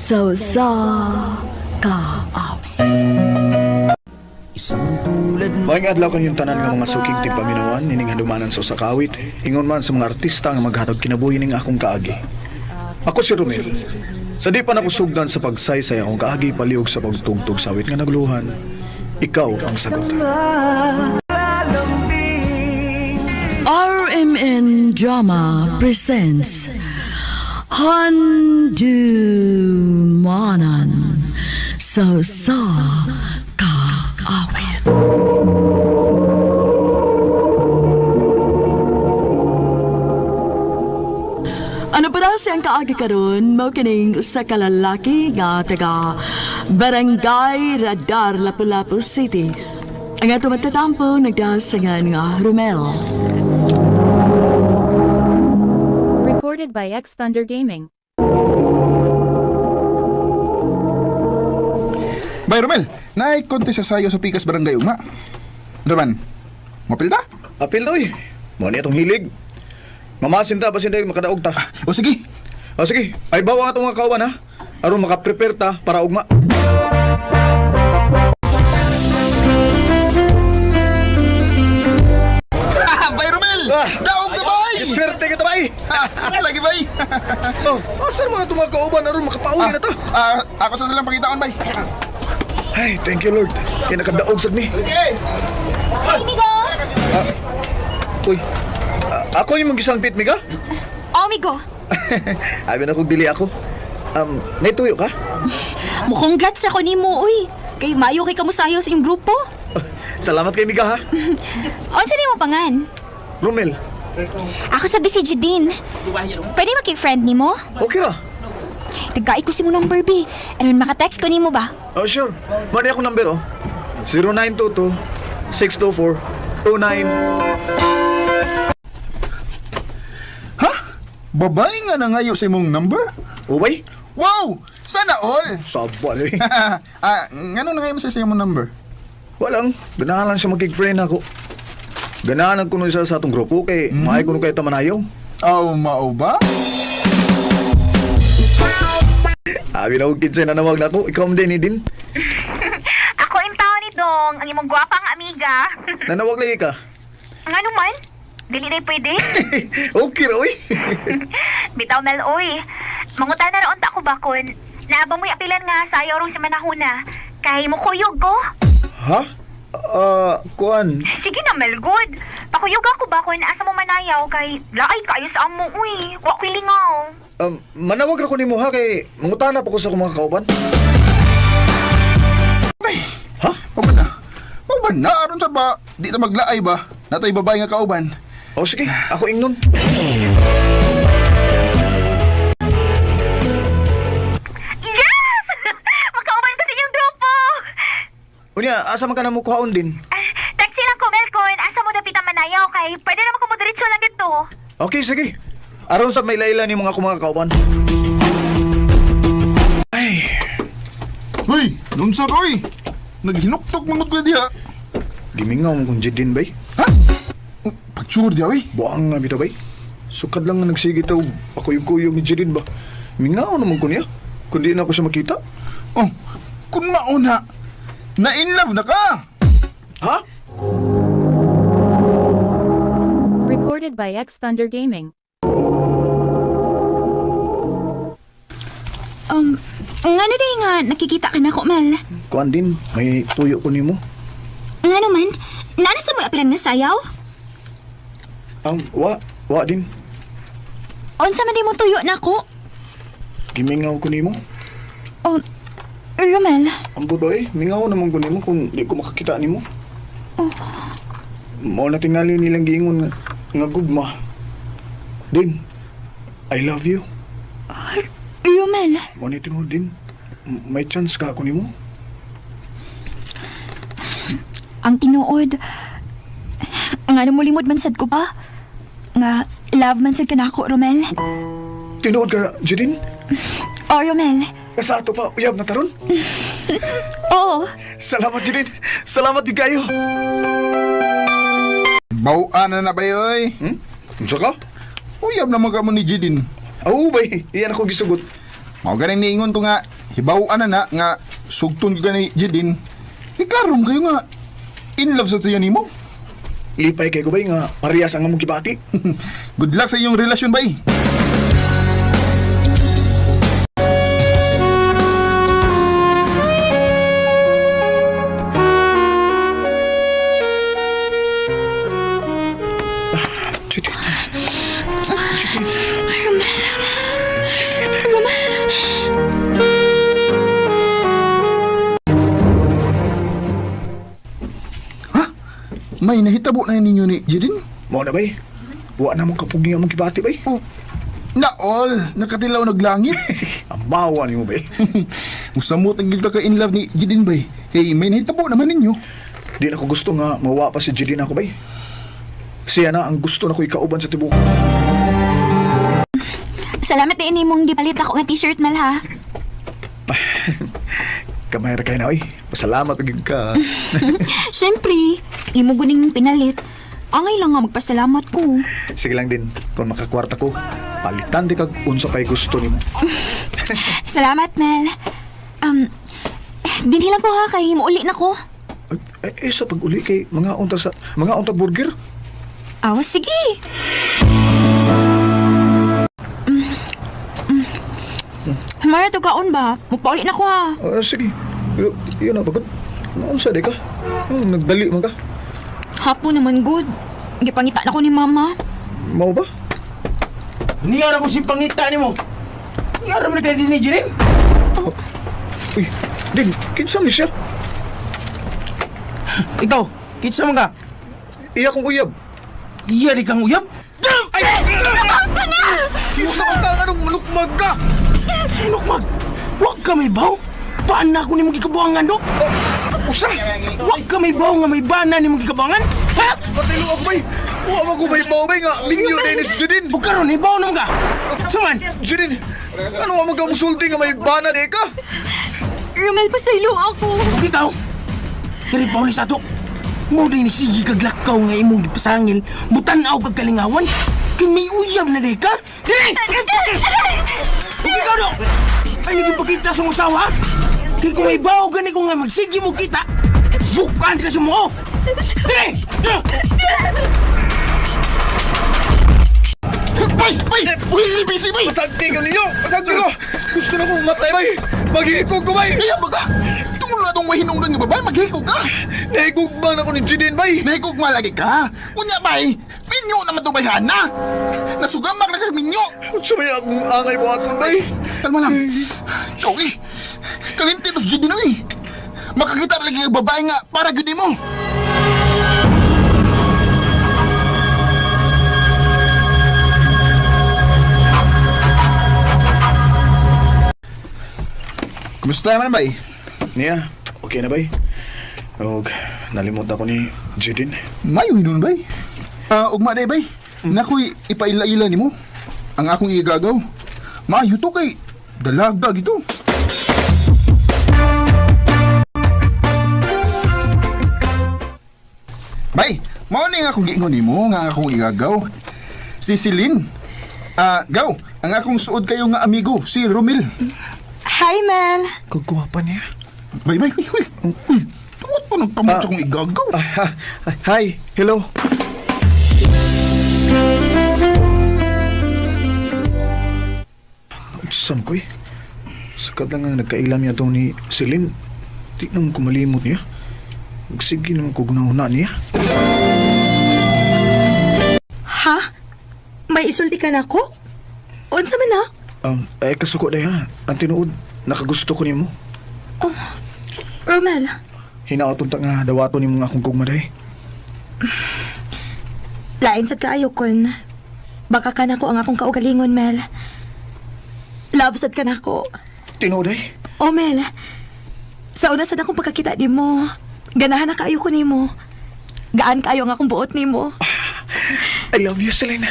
So sa kaaw. Maing adlaw kanyong tanan nga mga suking tipaminawan nining hadumanan sa sakawit ingon man sa mga artista nga maghatag kinabuhi ning akong kaagi. Ako si Romel. Sa di pa nakusugdan sa pagsaysay akong kaagi paliog sa pagtugtog sa awit nga nagluhan. Ikaw ang sagot. RMN Drama presents Handumanan So sa kaawit. Ano para siyang kaagi karon mao kining usa ka lalaki nga taga Barangay Radar Lapu-Lapu City. Ang ato matatampo nagdasangan nga Romel. Recorded by X Thunder Gaming. Bay Romel, naay konti sa sayo sa Pikas Barangay Ugma. Daman, mapil ta? Apil doy. Mo ni atong hilig. Mamasin ta basin day makadaog ta. O sige, O sige, ay bawa atong mga kauban ha. Aron maka-prepare ta para ugma. Bay Romel! Daog ka bay! Swerte kita bay. Lagi bay! Oh, asan mga itong mga kauban aron makapauli na ta? Ako sa silang pangitaon bay. Ay, thank you Lord. Kaya nakadaog sad mi. Migo! Uy, ako yung mag-isang pit, Miga? Oh, Migo! Abi na kong dili ako. Naituyo ka? Mukhang glats ako ni mo, uy. Kay mayo kay kamusayo sa iyong grupo. Salamat kay Miga ha. Onsa ni mo pangan? Romel, Ako sa BCG din. Pwede makik-friend ni mo? okay ra? Tagay ko si mo number B. Ano makatext ko ni mo ba? Oh, sure. Mani akong number, oh. 0922-624-29. Babay nga na ngayo sa imong number? Ubay? Wow! Sana all! Sabal eh. Ngano na ngayon sa imong number? Walang, ganahan lang siya magkig-friend ako. Ganahan ko nun isa sa atong grupo kay maay ko nun kayo tamanayaw. Oh, mao ba? Abi na ukid sa nanawag na to. Ikaw din ni din. Ako yung tao ni Dong, ang imong gwapang amiga. Nanawag lagi ka. Ang ano man? Dili na pwede? Okay ra, uy. Bitaw Mel, uy. Mangutan na raon ta ako bakon. Naabang mo'y apilan nga sayo rong si manahuna. Kay mo kuyog ko. Ha? Kuan. Sige na, Mel, good. Pakuyog ako bakon asa mo manayaw kay laay kayo sa amo, uy. Wa ko'y lingaw. Manawag ra ko nimo ha kay mangutana pa ko sa akong mga kauban. Ay, Ha? o ba na? O ba na? Aron sa ba? Di na maglaay ba? Natay babae nga kauban. O sige, ako ingnon. Yes! Makauban ko sa inyong grupo. Unya, asa man ka na mo kuhaon din? Taxi lang ko, Melcon. Asa mo dapita manayaw kay pwede naman ko mo diretso lang dito. Okay, sige. Aron sa may layla ni mga kauban. Ay, Uy, nunsa ka uy! Naghinuktok mangot ko diha. gimingaw mo kung din bay. Ha? Pagtsure diha uy. Buang nga bitaw bay. Sukad lang nga nagsige taw pakuyog-kuyog ni Jidin ba. Mingaw naman ko niya. Kung di na ako siya makita. Oh, kung mauna, na-in love na ka! Ha? Recorded by X Thunder Gaming. Ngano day nga nakikita ka na ko, Mel? Kuan din, may tuyo ko nimo. Ngano man? Nana sa mo apilan nga sayaw? Wa din. Unsa man di mo tuyo na ko? Gimingaw ko nimo. Oh, Romel. Ang budoy, mingaw naman ko nimo kung di ko makakita nimo. Mao na tingali nilang giingon nga gugma. Din, I love you. Romel. Mao ni tingod din. May chance ka ako nimo. Ang tinuod. Ngano mo limod man sad ko pa? Nga love man sad ka na ako, Romel. Tinuod ka, Jidin? Oh, Romel. Sa ato pa, uyab na taron? Oo. Salamat, Jidin. Salamat di kayo. Bawaan na ba yoy? Unsa ka? Uyab naman ka mo ni Jidin. Bay. Iyan ako gisugot. Mao ganing niingon ko nga, hibaw-an na nga sugton ka ni Jedin. Iklarom kayo nga in love sa tiyan nimo. Lipay kay ko bay nga parehas ang among gibati. Good luck sa iyong relasyon, bay. May nahitabo na ninyo ni Jedin? Mao na bay. Wa na mo kapugi ang among gibati bay. Oh, naol, nakatilaw naglangit. Amawa nimo bay. Musamot ang ka in love ni Jedin, bay. Hey, may nahitabo naman ninyo. Di na ko gusto nga mawa pa si Jedin ako bay. Siya na ang gusto na ko ikauban sa tibok. Salamat din imong gipalit ako nga t-shirt, Mel, ha? Kamay ra kay na oy. Pasalamat gyud ka. Siyempre, imo guning pinalit. Angay lang nga magpasalamat ko. Sige lang din, kung makakwarta ko, palitan di kag unsa pay gusto nimo. Salamat, Mel. Dinhi lang ko ha, kay mauli na ko. Sa pag-uli kay mga untag burger. Aw, sige. Mara to kaon ba? Magpauli na ko ha. Sige. Yun na pagod. Unsa di ka? Nagdali man ka. Hapo naman good. Gipangita na ko ni mama. Mao ba? Niyara ko si pangita ni mo. Niyara mo na kayo din ni Jirin. Uy, din, kinsa ni siya? Ikaw, kitsa mo ka. Iya kong uyab. Iya di kang uyab. Ay! Nabawas ka na! Kinsa man ka anong malukmag ka? Sinok mag! Huwag ka may baw! Bana ko ni mong gikabuangan, Dok! Usa! Huwag ka may baw nga may bana ni mong gikabuangan! Ha? Pasilo ako bay! Huwag mo ko may baubay nga! Ninyo Dennis Judin! Huwag ka ron, ibaw naman ka! Saman! Judin! Ano nga magkamusulti nga may bana di ka? Romel, pasaylo ako. Huwag ikaw! Kari Paulis ato! Mo din ni sige kaglakaw nga imong gipasangil, mutanaw kag kalingawan, kay may uyab na di ka! Dili! Huwag ikaw, Dok! Ay, naging pagkita sa usawa! Kaya kung may bawo gani ko nga magsigi mo kita, bukan ka sa mo! Dili! Bay! Bay! Uy, busy, bay! Pasagti ka ninyo! Pasagti ko! Gusto na kong matay bay! Maghihikog ko bay! Iya, baga! Tungkol na itong may hinungdan nga babay, maghikog ka! Nahigugban ako ni Judin bay! Nahikog malagi ka! Kunya, bay! Minyo naman ito, bayhan na! Nasugamak na ka minyo! Sumaya akong angay mo aton bay! Kalma lang. Ikaw eh. Kalinti ito sa Jedin eh. Makakita lagi ang babae nga para gudi mo. Kumusta naman, bay? Niya, okay na bay? Og, nalimot ako ni Judin. Mayo nun, bay. Ugma day, bay. Nakoy ipaila-ila ni mo. Ang akong igagaw. Maayo to kay dalaga gito. Bay, mao ni nga akong giingon nimo nga akong igagaw. Si Celine. Gaw, ang akong suod kayo nga amigo, si Romel. Hi, Mel. Kagwapa niya. Bay, bay, bay, bay. Uy, tuwat pa nagkamot sa akong igagaw. Hi, hello. Saan ko eh? Sakat lang nga nagkailam niya itong ni Celine. Di naman ko malimot niya. Sige naman ko gunahuna niya. Ha? May isulti ka na ko? Unsa man na? Kasuko na yan. Ang tinuod, nakagusto ko nimo. Romel, Hinaoton ta nga dawato ni mga akong kugmaday. lain sad kaayo kon. Baka ka na ko ang akong kaugalingon, Mel. Love sad ka na ko. Tinuod ay? O, Mel, sa una sad akong pagkakita ni mo, ganahan na kaayo ko ni mo. Gaan kaayo ang akong buot ni mo. I love you, Selena.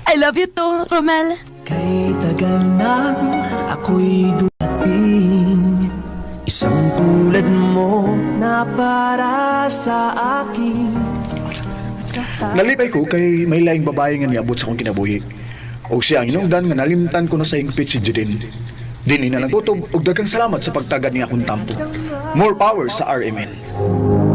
I love you too, Romel. Kay tagal na ako'y dumating, isang tulad mo na para sa akin. Nalipay ko kay may laing babae nga niabot sa akong kinabuhi. O siya ang inungdan nga nalimtan ko na sa hingpit si Jedin. Dini na nagutob ug daghang salamat sa pagtagad ni akong tampo. More power sa RMN.